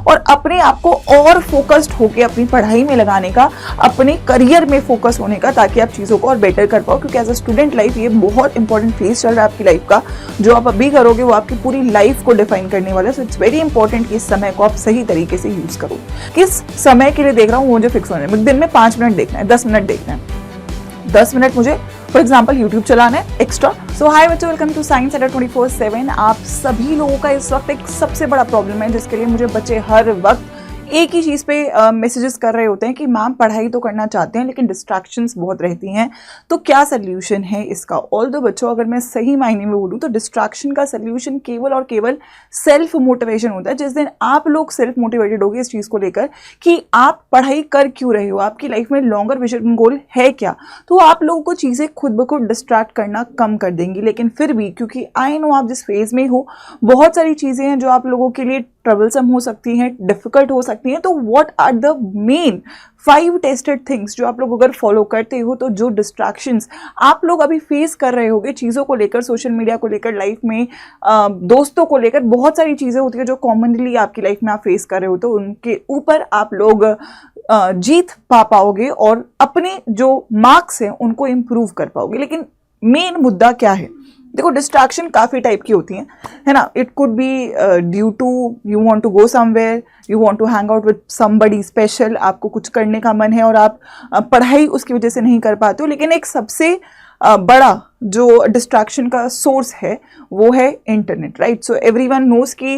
और अपने आप को और फोकस्ड होकर अपनी पढ़ाई में लगाने का, अपने करियर में फोकस होने का, ताकि आप चीज़ों को और बेटर कर पाओ। क्योंकि एज अ स्टूडेंट लाइफ ये बहुत इंपॉर्टेंट फेज चल रहा है आपकी लाइफ का। जो आप अभी करोगे वो आपकी पूरी लाइफ को डिफाइन करने वाला है। सो इट्स वेरी इंपॉर्टेंट कि इस समय को आप सही तरीके से यूज करो। किस समय के लिए देख रहा हूँ वो मुझे फिक्स होना है। दिन में 5 मिनट देखना है, 10 मिनट देखना है। 10 मिनट मुझे फॉर एग्जाम्पल यूट्यूब चलाना है एक्स्ट्रा। सो हाय बच्चों, वेलकम टू साइंस अड्डा 24/7। आप सभी लोगों का इस वक्त एक सबसे बड़ा प्रॉब्लम है जिसके लिए मुझे बच्चे हर वक्त एक ही चीज़ पे मैसेजेस कर रहे होते हैं कि मैम पढ़ाई तो करना चाहते हैं लेकिन डिस्ट्रैक्शंस बहुत रहती हैं, तो क्या सोल्यूशन है इसका। ऑल्दो बच्चों, अगर मैं सही मायने में बोलूँ तो डिस्ट्रैक्शन का सोल्यूशन केवल और केवल सेल्फ मोटिवेशन होता है। जिस दिन आप लोग सेल्फ मोटिवेटेड होगे इस चीज़ को लेकर कि आप पढ़ाई कर क्यों रहे हो, आपकी लाइफ में लॉन्गर विजन गोल है क्या, तो आप लोगों को चीज़ें खुद ब खुद डिस्ट्रैक्ट करना कम कर देंगी। लेकिन फिर भी, क्योंकि आई नो आप जिस फेज में हो, बहुत सारी चीज़ें हैं जो आप लोगों के लिए ट्रबलसम हो सकती हैं, डिफिकल्ट हो सकती हैं। तो what are the main 5 tested things जो आप लोग अगर फॉलो करते हो तो जो डिस्ट्रैक्शंस आप लोग अभी फेस कर रहे होगे चीज़ों को लेकर, सोशल मीडिया को लेकर, लाइफ में दोस्तों को लेकर, बहुत सारी चीज़ें होती है जो कॉमनली आपकी लाइफ में आप फेस कर रहे हो, तो उनके ऊपर आप लोग जीत पा पाओगे और अपने जो मार्क्स हैं उनको इम्प्रूव कर पाओगे। लेकिन मेन मुद्दा क्या है? देखो, डिस्ट्रैक्शन काफ़ी टाइप की होती हैं, है ना। It could be due to you want to go somewhere, you want to hang out with somebody special, आपको कुछ करने का मन है और आप पढ़ाई उसकी वजह से नहीं कर पाते हो। लेकिन एक सबसे बड़ा जो डिस्ट्रैक्शन का सोर्स है वो है internet, right. So everyone knows कि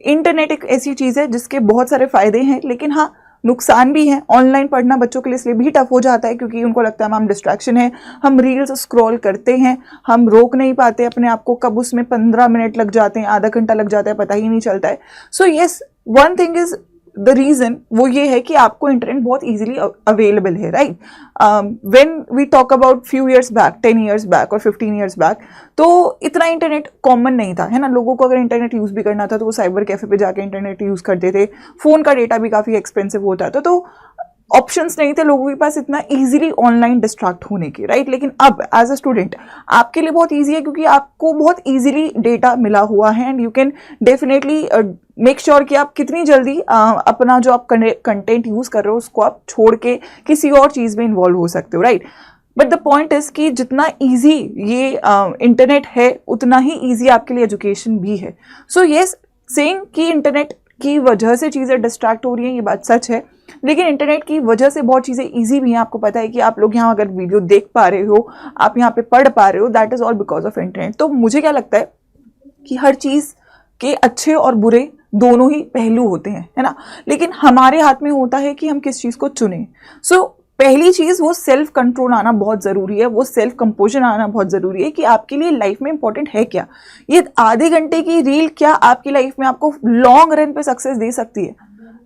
इंटरनेट एक ऐसी चीज़ है जिसके बहुत सारे फ़ायदे हैं, लेकिन हाँ नुकसान भी है। ऑनलाइन पढ़ना बच्चों के लिए इसलिए भी टफ हो जाता है क्योंकि उनको लगता है मैम डिस्ट्रैक्शन है, हम रील्स स्क्रॉल करते हैं, हम रोक नहीं पाते अपने आप को, कब उसमें 15 मिनट लग जाते हैं, आधा घंटा लग जाता है, पता ही नहीं चलता है। So yes, one thing is the reason वो ये है कि आपको इंटरनेट बहुत ईजिली अवेलेबल है, right. When we talk about few years back, 10 years back और 15 ईयर्स बैक, तो इतना इंटरनेट कॉमन नहीं था, है ना। लोगों को अगर इंटरनेट यूज़ भी करना था तो वो साइबर कैफे पे जाके इंटरनेट यूज़ करते थे। फ़ोन का डेटा भी काफ़ी एक्सपेंसिव होता था, तो ऑप्शंस नहीं थे लोगों के पास इतना इजीली ऑनलाइन डिस्ट्रैक्ट होने के, राइट। लेकिन अब एज अ स्टूडेंट आपके लिए बहुत इजी है क्योंकि आपको बहुत इजीली डेटा मिला हुआ है and you can definitely make sure कि आप कितनी जल्दी अपना जो आप कंटेंट यूज़ कर रहे हो उसको आप छोड़ के किसी और चीज़ में इन्वॉल्व हो सकते हो, right. But the point is कि जितना ईजी ये इंटरनेट है उतना ही ईजी आपके लिए एजुकेशन भी है। सो येस, सेइंग कि इंटरनेट की वजह से चीज़ें डिस्ट्रैक्ट हो रही हैं ये बात सच है, लेकिन इंटरनेट की वजह से बहुत चीज़ें ईजी भी हैं। आपको पता है कि आप लोग यहाँ अगर वीडियो देख पा रहे हो, आप यहाँ पे पढ़ पा रहे हो, that is all because of internet. तो मुझे क्या लगता है कि हर चीज़ के अच्छे और बुरे दोनों ही पहलू होते हैं, है ना। लेकिन हमारे हाथ में होता है कि हम किस चीज़ को चुनें। सो पहली चीज़ वो सेल्फ कंट्रोल आना बहुत ज़रूरी है, वो सेल्फ कंपोजन आना बहुत ज़रूरी है कि आपके लिए लाइफ में इंपॉर्टेंट है क्या। ये आधे घंटे की रील क्या आपकी लाइफ में आपको लॉन्ग रन पे सक्सेस दे सकती है?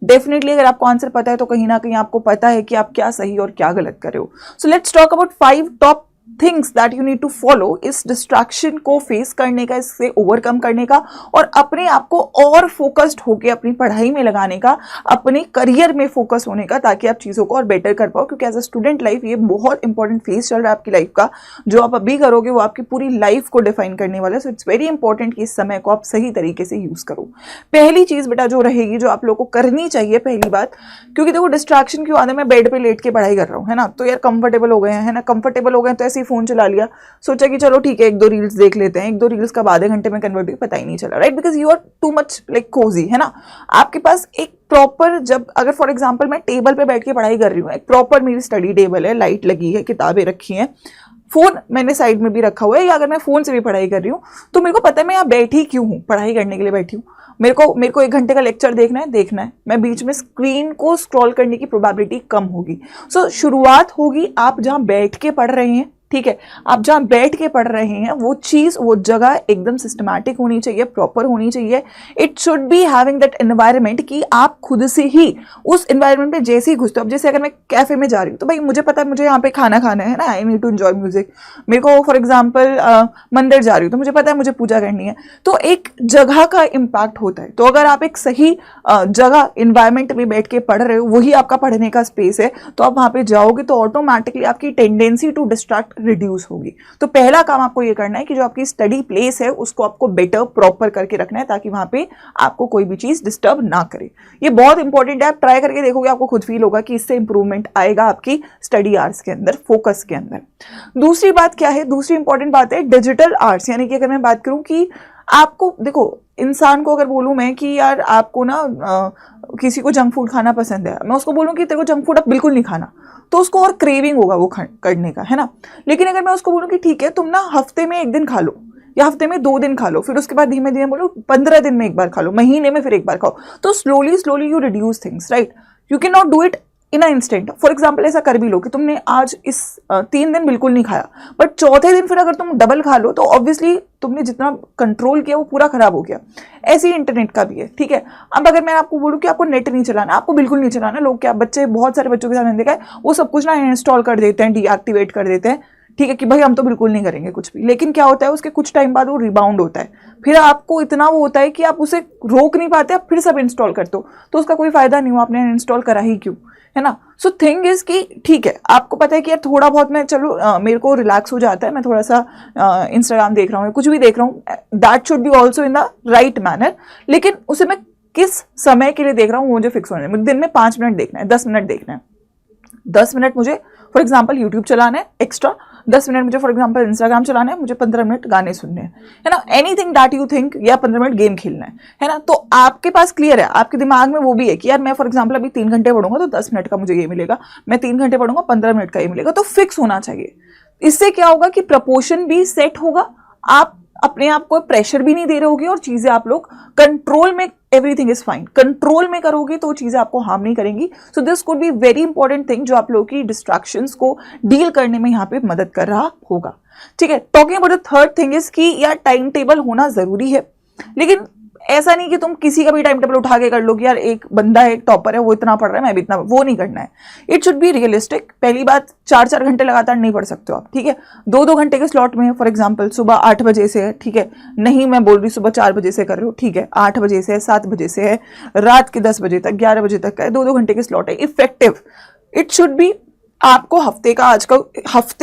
डेफिनेटली अगर आपको आंसर पता है तो कहीं ना कहीं आपको पता है कि आप क्या सही और क्या गलत कर रहे हो। So let's talk about 5 top things that you need to follow इस डिस्ट्रैक्शन को फेस करने का, इससे ओवरकम करने का और अपने आप को और फोकस्ड होकर अपनी पढ़ाई में लगाने का, अपने करियर में फोकस होने का, ताकि आप चीज़ों को और बेटर कर पाओ। क्योंकि एज अ स्टूडेंट लाइफ ये बहुत इंपॉर्टेंट फेज चल रहा है आपकी लाइफ का। जो आप अभी करोगे वो आपकी पूरी लाइफ को डिफाइन करने वाला है। सो इट्स वेरी इंपॉर्टेंट कि इस समय को आप सही तरीके से यूज़ करो। पहली चीज़ बेटा जो रहेगी, जो आप लोगों को करनी चाहिए, पहली बात, क्योंकि देखो डिस्ट्रैक्शन क्यों आता है, मैं बेड पे लेट के पढ़ाई कर रहा हूँ, है ना, तो यार कंफर्टेबल हो गए हैं, है ना, कंफर्टेबल हो गए तो ऐसे ही फोन चला लिया, सोचा कि चलो ठीक है 1-2 रील्स देख लेते हैं, 1-2 रील्स कब आधे घंटे में कन्वर्ट हुई पता ही नहीं चला, right. Because you are too much like cozy, है ना। आपके पास एक प्रॉपर, जब अगर फॉर एग्जाम्पल मैं टेबल पे बैठ के पढ़ाई कर रही हूँ, एक प्रॉपर मेरी स्टडी टेबल है, लाइट लगी है, किताबें रखी हैं, फोन मैंने साइड में भी रखा हुआ है, या अगर मैं फोन से भी पढ़ाई कर रही हूँ तो मेरे को पता है मैं यहाँ बैठी क्यों हूँ, पढ़ाई करने के लिए बैठी हूँ। मेरे को 1 घंटे का लेक्चर देखना है, मैं बीच में स्क्रीन को स्क्रॉल करने की प्रोबेबिलिटी कम होगी। सो शुरुआत होगी आप जहाँ बैठ के पढ़ रहे हैं, ठीक है, आप जहाँ बैठ के पढ़ रहे हैं वो चीज़, वो जगह एकदम सिस्टमैटिक होनी चाहिए, प्रॉपर होनी चाहिए। It should be having that environment कि आप खुद से ही उस एनवायरनमेंट में जैसे ही घुसते हो। अब जैसे अगर मैं कैफे में जा रही हूँ तो भाई मुझे पता है मुझे यहाँ पे खाना खाना है ना, I need to enjoy music. मेरे को फॉर एग्जाम्पल मंदिर जा रही हूँ तो मुझे पता है मुझे पूजा करनी है। तो एक जगह का इम्पैक्ट होता है। तो अगर आप एक सही जगह इन्वायरमेंट में बैठ के पढ़ रहे हो, वही आपका पढ़ने का स्पेस है, तो आप वहाँ पे जाओगे तो ऑटोमेटिकली आपकी टेंडेंसी टू डिस्ट्रैक्ट रिड्यूस होगी। तो पहला काम आपको ये करना है कि जो आपकी स्टडी प्लेस है उसको आपको बेटर प्रॉपर करके रखना है ताकि वहां पे आपको कोई भी चीज डिस्टर्ब ना करे। ये बहुत इंपॉर्टेंट है, आप ट्राई करके देखोगे आपको खुद फील होगा कि इससे इंप्रूवमेंट आएगा आपकी स्टडी आवर्स के अंदर, फोकस के अंदर। दूसरी बात क्या है, दूसरी इंपॉर्टेंट बात है डिजिटल आवर्स, यानी कि अगर मैं बात करूं कि आपको देखो, इंसान को अगर बोलूं मैं कि यार आपको ना किसी को जंक फूड खाना पसंद है, मैं उसको बोलूं कि तेरे को जंक फूड अब बिल्कुल नहीं खाना, तो उसको और क्रेविंग होगा वो करने का, है ना। लेकिन अगर मैं उसको बोलूं कि ठीक है तुम ना हफ्ते में 1 दिन खा लो या हफ्ते में 2 दिन खा लो, फिर उसके बाद धीमे धीमे बोलो 15 दिन में एक बार खा लो, महीने में फिर एक बार खाओ, तो slowly slowly you reduce things, right. You can not do it in instant. For example ऐसा कर भी लो कि तुमने आज इस 3 दिन बिल्कुल नहीं खाया, बट चौथे दिन फिर अगर तुम डबल खा लो तो ऑब्वियसली तुमने जितना कंट्रोल किया वो पूरा खराब हो गया। ऐसे ही इंटरनेट का भी है, ठीक है। अब अगर मैं आपको बोलूं कि आपको नेट नहीं चलाना, आपको बिल्कुल नहीं चलाना, लोग क्या, बच्चे, बहुत सारे बच्चों के साथ मैंने देखा है वो सब कुछ ना इंस्टॉल कर देते हैं, डीएक्टिवेट कर देते हैं, ठीक है, कि भाई हम तो बिल्कुल नहीं करेंगे कुछ भी। लेकिन क्या होता है उसके कुछ टाइम बाद वो रिबाउंड होता है, फिर आपको इतना वो होता है कि आप उसे रोक नहीं पाते, आप फिर सब इंस्टॉल करते हो, तो उसका कोई फायदा नहीं हुआ, आपने इंस्टॉल करा ही क्यों, है ना। सो थिंग इज कि ठीक है आपको पता है कि यार थोड़ा बहुत मैं चलो मेरे को रिलैक्स हो जाता है, मैं थोड़ा सा इंस्टाग्राम देख रहा हूँ, कुछ भी देख रहा हूँ, that should be also in the right manner, लेकिन उसे मैं किस समय के लिए देख रहा हूँ मुझे फिक्स होना है। मुझे दिन में 5 मिनट देखना है, 10 मिनट देखना है, 10 मिनट मुझे फॉर एग्जाम्पल यूट्यूब चलाना है एक्स्ट्रा, 10 मिनट मुझे फॉर एग्जाम्पल इंस्टाग्राम चलाना है, मुझे 15 मिनट गाने सुनने हैं, है ना, एनीथिंग दैट यू थिंक, या 15 मिनट गेम खेलना है ना। तो आपके पास क्लियर है, आपके दिमाग में वो भी है कि यार मैं फॉर एग्जाम्पल अभी 3 घंटे पढ़ूंगा तो 10 मिनट का मुझे ये मिलेगा, मैं 3 घंटे पढ़ूंगा 15 मिनट का ये मिलेगा, तो फिक्स होना चाहिए। इससे क्या होगा कि प्रपोर्शन भी सेट होगा, आप अपने आप को प्रेशर भी नहीं दे रहे होगे और चीजें आप लोग कंट्रोल में, एवरीथिंग इज फाइन, कंट्रोल में करोगे तो चीजें आपको हार्म नहीं करेंगी। So this could be very important thing जो आप लोगों की डिस्ट्रैक्शंस को डील करने में यहाँ पे मदद कर रहा होगा, ठीक है। Talking about the third thing is कि यार टाइम टेबल होना जरूरी है, लेकिन ऐसा नहीं कि तुम किसी का भी टाइम टेबल उठा के कर लो कि यार एक बंदा है, एक टॉपर है, वो इतना पढ़ रहा है मैं भी इतना, वो नहीं करना है। It should be realistic. पहली बात, 4-4 घंटे लगातार नहीं पढ़ सकते हो आप, ठीक है। 2-2 घंटे के स्लॉट में, फॉर एग्जांपल सुबह 8 बजे से है, ठीक है, नहीं मैं बोल रही सुबह 4 बजे से कर रहे हो, ठीक है, 8 बजे से है, 7 बजे से है, रात के 10 बजे तक, 11 बजे तक का है, 2-2 घंटे के स्लॉट है, इफेक्टिव। इट शुड बी, आपको हफ्ते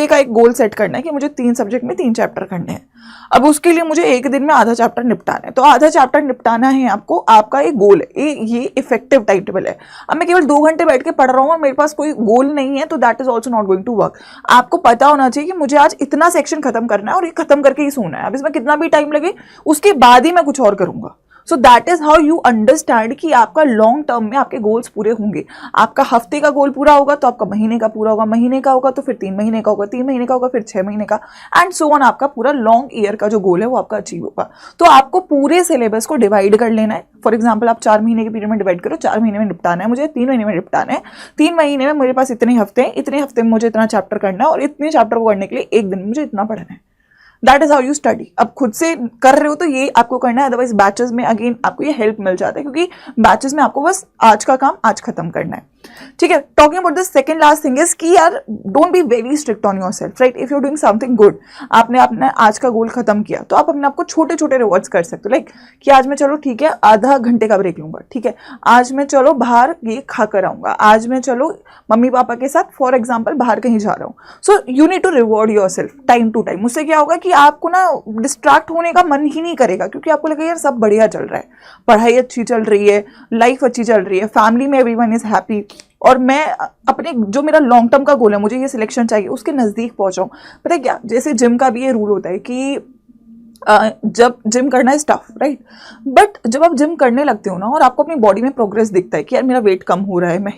का एक गोल सेट करना है कि मुझे 3 सब्जेक्ट में 3 चैप्टर करने हैं। अब उसके लिए मुझे एक दिन में आधा चैप्टर निपटाना है, तो आधा चैप्टर निपटाना है आपको, आपका एक गोल है, ये इफेक्टिव टाइम टेबल है। अब मैं केवल 2 घंटे बैठ के पढ़ रहा हूँ और मेरे पास कोई गोल नहीं है, तो that is also not going to work. आपको पता होना चाहिए कि मुझे आज इतना सेक्शन खत्म करना है और ये खत्म करके ही सोना है, अब इसमें कितना भी टाइम लगे उसके बाद ही मैं कुछ और करूंगा। So that is how you understand कि आपका लॉन्ग टर्म में आपके गोल्स पूरे होंगे। आपका हफ्ते का गोल पूरा होगा तो आपका महीने का पूरा होगा, महीने का होगा तो फिर 3 महीने का होगा, 3 महीने का होगा फिर 6 महीने का, एंड सो ऑन। आपका पूरा लॉन्ग ईयर का जो गोल है वो आपका अचीव होगा। तो आपको पूरे सिलेबस को डिवाइड कर लेना है। फॉर एग्जाम्पल आप 4 महीने के पीरियड में डिवाइड करो, 4 महीने में निपटाना है मुझे, 3 महीने में निपटाना है, 3 महीने में मेरे पास इतने हफ्ते हैं, इतने हफ्ते में मुझे इतना चैप्टर करना है और इतने चैप्टर को करने के लिए एक दिन में मुझे इतना पढ़ना है। That is how you study. अब खुद से कर रहे हो तो ये आपको करना है, अदरवाइज बैचेस में अगेन आपको ये हेल्प मिल जाता है, क्योंकि बैचेस में आपको बस आज का काम आज खत्म करना है, ठीक है। Talking about the second last thing is कि यार don't be very strict on yourself, right. If you doing something good, आपने अपना आज का गोल खत्म किया, तो आप अपने आप को छोटे छोटे रिवॉर्ड्स कर सकते हो, लाइक कि आज मैं चलो ठीक है आधा घंटे का ब्रेक लूंगा, ठीक है, आज मैं चलो बाहर ये खा कर आऊंगा, आज मैं चलो मम्मी पापा के साथ फॉर एग्जाम्पल बाहर कहीं जा रहा हूँ। So you need to reward yourself time to time. उससे क्या होगा कि आपको ना डिस्ट्रैक्ट होने का मन ही नहीं करेगा, क्योंकि आपको लगेगा यार सब बढ़िया चल रहा है, पढ़ाई अच्छी चल रही है, लाइफ अच्छी चल रही है, फैमिली में एवरीवन इज हैप्पी, और मैं अपने जो मेरा लॉन्ग टर्म का गोल है, मुझे ये सिलेक्शन चाहिए, उसके नज़दीक पहुंचाऊं। पता है क्या, जैसे जिम का भी ये रूल होता है कि जब जिम करना है टफ, राइट, बट जब आप जिम करने लगते हो ना और आपको अपनी बॉडी में प्रोग्रेस दिखता है कि यार मेरा वेट कम हो रहा है, मैं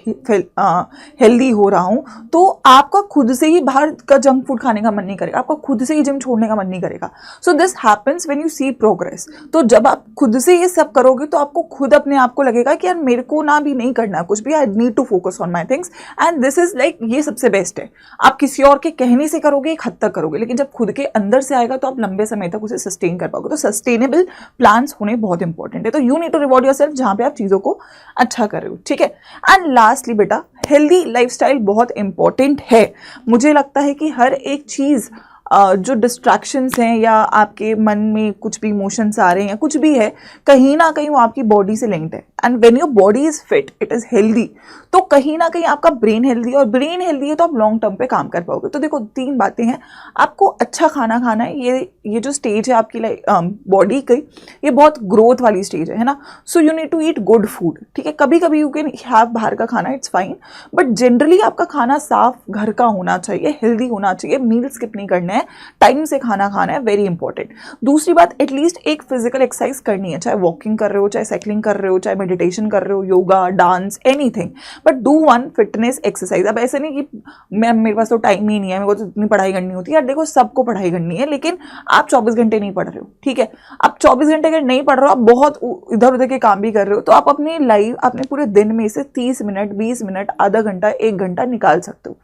हेल्दी हो रहा हूँ, तो आपका खुद से ही बाहर का जंक फूड खाने का मन नहीं करेगा, आपका खुद से ही जिम छोड़ने का मन नहीं करेगा। So this happens when you see progress. तो जब आप खुद से ये सब करोगे तो आपको खुद अपने आप को लगेगा कि यार मेरे को ना भी नहीं करना कुछ भी, I need to focus on my things, and this is like ये सबसे बेस्ट है। आप किसी और के कहने से करोगे एक हद तक करोगे, लेकिन जब खुद के अंदर से आएगा तो आप लंबे समय तक उसे सस्टेन कर पाओगे। तो सस्टेनेबल प्लान्स होने बहुत इंपॉर्टेंट है। तो you need to reward yourself जहां पे आप चीजों को अच्छा कर रहे हो, ठीक है। एंड लास्टली बेटा, हेल्दी लाइफस्टाइल बहुत इंपॉर्टेंट है। मुझे लगता है कि हर एक चीज जो डिस्ट्रैक्शंस हैं या आपके मन में कुछ भी इमोशंस आ रहे हैं या कुछ भी है, कहीं ना कहीं वो आपकी बॉडी से लिंक्ड है। And when your body is fit, it is healthy, तो कहीं ना कहीं आपका ब्रेन हेल्दी, और ब्रेन हेल्दी है तो आप लॉन्ग टर्म पे काम कर पाओगे। तो देखो 3 बातें हैं, आपको अच्छा खाना खाना है, ये जो स्टेज है आपकी बॉडी की, ये बहुत ग्रोथ वाली स्टेज है ना। So you need to eat good food, ठीक है। कभी कभी यू कैन हैव बाहर का खाना, इट्स फाइन, बट जनरली आपका खाना साफ घर का होना चाहिए, हेल्दी होना चाहिए, मील स्किप नहीं करना है, टाइम से खाना खाना है, वेरी इंपॉर्टेंट। दूसरी बात, एटलीस्ट एक फिजिकल एक्सरसाइज करनी है, चाहे वॉकिंग कर रहे हो, चाहे साइकिलिंग कर रहे हो, चाहे मेडिटेशन कर रहे हो, yoga, dance, anything, but do one fitness exercise. अब ऐसे नहीं कि मेरे पास तो टाइम ही नहीं है, मेरे को तो इतनी पढ़ाई करनी होती है, यार देखो सबको पढ़ाई करनी है, लेकिन आप 24 घंटे नहीं पढ़ रहे हो, ठीक है। आप 24 घंटे अगर नहीं पढ़ रहे हो, आप बहुत इधर उधर के काम भी कर रहे हो, तो आप अपनी लाइफ, अपने पूरे दिन में से 30 मिनट, 20 मिनट, आधा घंटा, 1 घंटा निकाल सकते हो।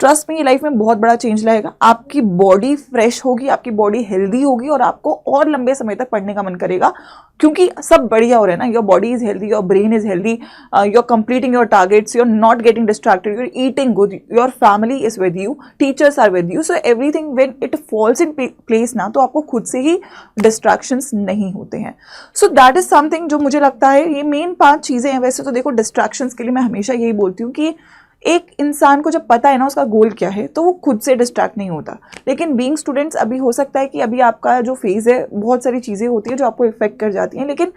ट्रस्ट में, ये लाइफ में बहुत बड़ा चेंज लाएगा। आपकी बॉडी फ्रेश होगी, आपकी बॉडी हेल्दी होगी, और आपको और लंबे समय तक पढ़ने का मन करेगा, क्योंकि सब बढ़िया हो रहा है ना। Your body is healthy, your brain is healthy, you are completing your targets, you are not getting distracted, you are eating good, your family is with you, teachers are with you, so everything when it falls in place ना, तो आपको खुद से ही distractions नहीं होते हैं। So that is something जो मुझे लगता है ये मेन 5 चीजें हैं। वैसे तो देखो डिस्ट्रैक्शंस के लिए मैं हमेशा यही बोलती हूँ कि एक इंसान को जब पता है ना उसका गोल क्या है, तो वो खुद से डिस्ट्रैक्ट नहीं होता। लेकिन बीइंग स्टूडेंट्स, अभी हो सकता है कि अभी आपका जो फेज है, बहुत सारी चीज़ें होती है जो आपको इफेक्ट कर जाती हैं, लेकिन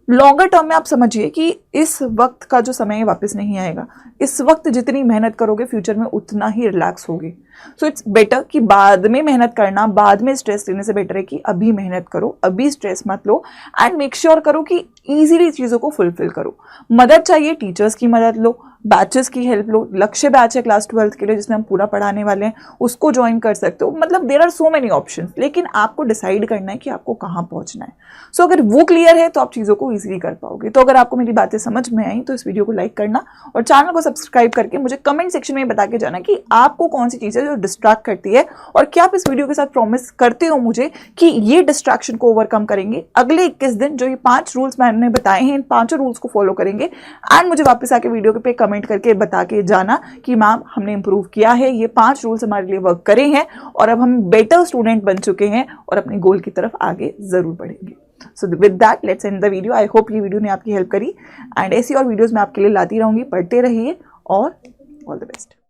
लॉन्गर टर्म में आप समझिए कि इस वक्त का जो समय है वापस नहीं आएगा। इस वक्त जितनी मेहनत करोगे, फ्यूचर में उतना ही रिलैक्स होगी। सो इट्स बेटर कि बाद में मेहनत करना, बाद में स्ट्रेस लेने से बेटर है कि अभी मेहनत करो, अभी स्ट्रेस मत लो, एंड मेक श्योर करो कि ईजिली चीज़ों को फुलफिल करो। मदद चाहिए, टीचर्स की मदद लो, बैचेस की हेल्प लो। लक्ष्य बैच है क्लास 12th के लिए जिसमें हम पूरा पढ़ाने वाले हैं, उसको ज्वाइन कर सकते हो। मतलब there are so many options, लेकिन आपको डिसाइड करना है कि आपको कहाँ पहुंचना है। सो अगर वो क्लियर है तो आप चीज़ों को ईजिली कर पाओगे। तो अगर आपको मेरी बातें समझ में आई तो इस वीडियो को लाइक करना और चैनल को सब्सक्राइब करके मुझे कमेंट सेक्शन में बता के जाना कि आपको कौन सी चीज़ है जो डिस्ट्रैक्ट करती है, और क्या आप इस वीडियो के साथ प्रॉमिस करते हो मुझे कि ये डिस्ट्रैक्शन को ओवरकम करेंगे। अगले 21 दिन जो ये 5 रूल्स मैंने बताए हैं, इन 5 रूल्स को फॉलो करेंगे, एंड मुझे वापस आके वीडियो पे कमेंट करके बता के जाना कि मैम हमने इंप्रूव किया है, ये 5 रूल्स हमारे लिए वर्क करे हैं, और अब हम बेटर स्टूडेंट बन चुके हैं और अपने गोल की तरफ आगे जरूर बढ़ेंगे। So with that let's end the video. I hope ये वीडियो ने आपकी हेल्प करी, एंड ऐसी और वीडियोस मैं आपके लिए लाती रहूंगी। पढ़ते रहिए और ऑल द बेस्ट।